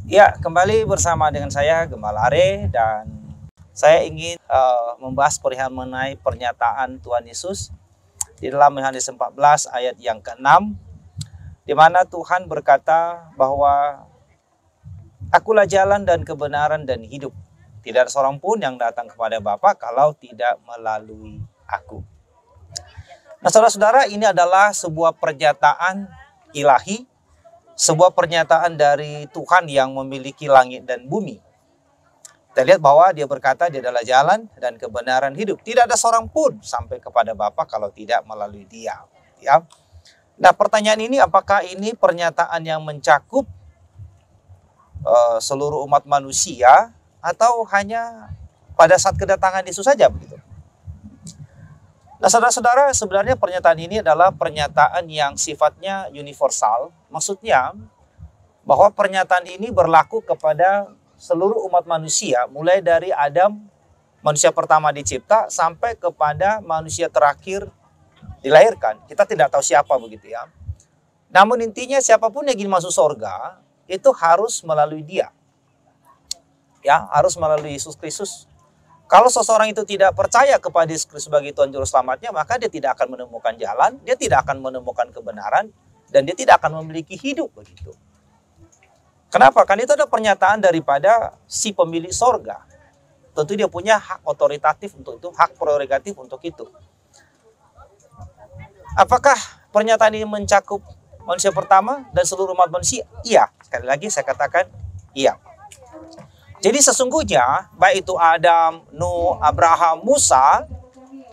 Ya, kembali bersama dengan saya Gembala Are dan saya ingin membahas perihal mengenai pernyataan Tuhan Yesus di dalam Yohanes 14 ayat yang ke-6, di mana Tuhan berkata bahwa Akulah jalan dan kebenaran dan hidup. Tidak ada seorang pun yang datang kepada Bapa kalau tidak melalui Aku. Nah, saudara-saudara, ini adalah sebuah pernyataan ilahi, sebuah pernyataan dari Tuhan yang memiliki langit dan bumi. Kita lihat bahwa dia berkata dia adalah jalan dan kebenaran hidup. Tidak ada seorang pun sampai kepada Bapa kalau tidak melalui Dia. Ya. Nah, pertanyaan ini, apakah ini pernyataan yang mencakup seluruh umat manusia atau hanya pada saat kedatangan Yesus saja begitu? Nah, saudara-saudara, sebenarnya pernyataan ini adalah pernyataan yang sifatnya universal. Maksudnya bahwa pernyataan ini berlaku kepada seluruh umat manusia, mulai dari Adam, manusia pertama dicipta, sampai kepada manusia terakhir dilahirkan. Kita tidak tahu siapa begitu ya. Namun intinya siapapun yang ingin masuk surga, itu harus melalui Dia. Ya, harus melalui Yesus Kristus. Kalau seseorang itu tidak percaya kepada Yesus Kristus sebagai Tuhan Juru Selamatnya, maka dia tidak akan menemukan jalan, dia tidak akan menemukan kebenaran, dan dia tidak akan memiliki hidup begitu. Kenapa? Karena itu ada pernyataan daripada si pemilik sorga. Tentu dia punya hak otoritatif untuk itu, hak prerogatif untuk itu. Apakah pernyataan ini mencakup manusia pertama dan seluruh umat manusia? Iya. Sekali lagi saya katakan iya. Jadi sesungguhnya baik itu Adam, Nuh, Abraham, Musa,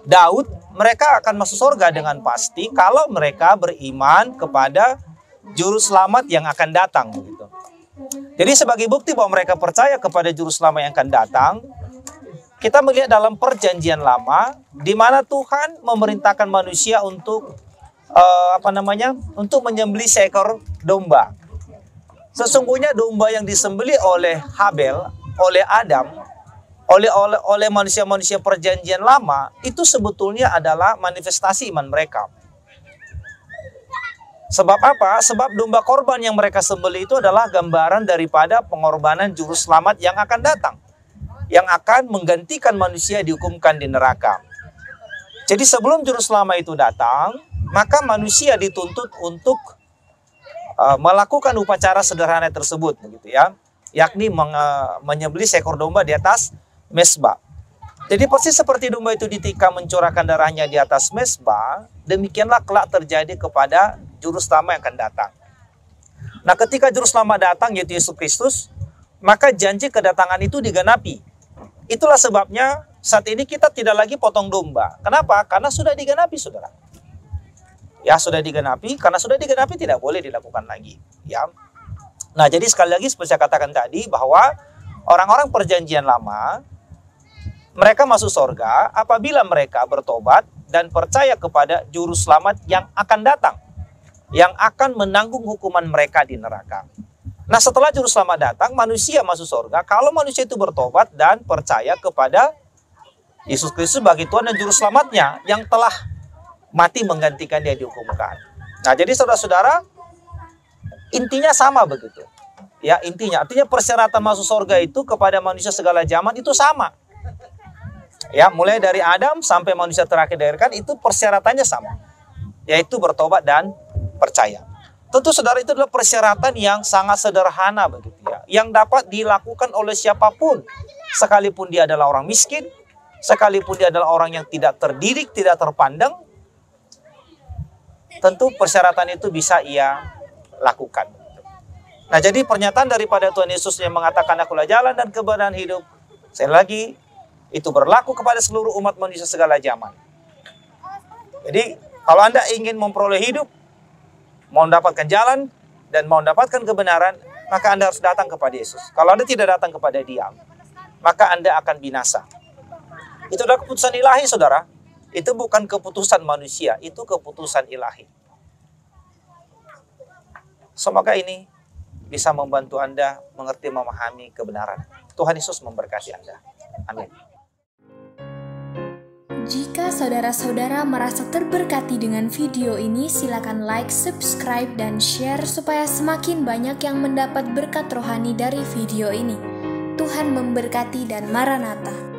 Daud, mereka akan masuk surga dengan pasti kalau mereka beriman kepada Juru Selamat yang akan datang begitu. Jadi sebagai bukti bahwa mereka percaya kepada Juru Selamat yang akan datang, kita melihat dalam Perjanjian Lama di mana Tuhan memerintahkan manusia untuk untuk menyembelih seekor domba. Sesungguhnya domba yang disembelih oleh Habel, oleh Adam, oleh manusia-manusia Perjanjian Lama itu sebetulnya adalah manifestasi iman mereka. Sebab apa? Sebab domba korban yang mereka sembelih itu adalah gambaran daripada pengorbanan Juru Selamat yang akan datang, yang akan menggantikan manusia dihukumkan di neraka. Jadi sebelum Juru Selamat itu datang, maka manusia dituntut untuk melakukan upacara sederhana tersebut begitu ya, yakni menyembelih seekor domba di atas mezbah. Jadi persis seperti domba itu ditikam mencurahkan darahnya di atas mezbah, demikianlah kelak terjadi kepada Juru Selamat yang akan datang. Nah, ketika Juru Selamat datang yaitu Yesus Kristus, maka janji kedatangan itu digenapi. Itulah sebabnya saat ini kita tidak lagi potong domba. Kenapa? Karena sudah digenapi, saudara. Ya, sudah digenapi. Karena sudah digenapi tidak boleh dilakukan lagi. Ya. Nah, jadi sekali lagi seperti saya katakan tadi bahwa orang-orang Perjanjian Lama mereka masuk surga apabila mereka bertobat dan percaya kepada Juru Selamat yang akan datang, yang akan menanggung hukuman mereka di neraka. Nah, setelah Juru Selamat datang, manusia masuk surga kalau manusia itu bertobat dan percaya kepada Yesus Kristus sebagai Tuhan dan Juru Selamatnya yang telah mati menggantikan dia dihukumkan. Nah, jadi saudara-saudara, intinya sama begitu. Ya, artinya persyaratan masuk surga itu kepada manusia segala zaman itu sama. Ya, mulai dari Adam sampai manusia terakhir dilahirkan itu persyaratannya sama, yaitu bertobat dan percaya. Tentu saudara, itu adalah persyaratan yang sangat sederhana begitu ya, yang dapat dilakukan oleh siapapun, sekalipun dia adalah orang miskin, sekalipun dia adalah orang yang tidak terdidik, tidak terpandang. Tentu persyaratan itu bisa ia lakukan. Nah, jadi pernyataan daripada Tuhan Yesus yang mengatakan Akulah jalan dan kebenaran hidup, sekali lagi, itu berlaku kepada seluruh umat manusia segala zaman. Jadi, kalau Anda ingin memperoleh hidup, mau mendapatkan jalan, dan mau mendapatkan kebenaran, maka Anda harus datang kepada Yesus. Kalau Anda tidak datang kepada Dia, maka Anda akan binasa. Itu adalah keputusan ilahi, saudara. Itu bukan keputusan manusia, itu keputusan ilahi. Semoga ini bisa membantu Anda mengerti, memahami kebenaran. Tuhan Yesus memberkati Anda. Amin. Jika saudara-saudara merasa terberkati dengan video ini, silakan like, subscribe, dan share supaya semakin banyak yang mendapat berkat rohani dari video ini. Tuhan memberkati dan Maranatha.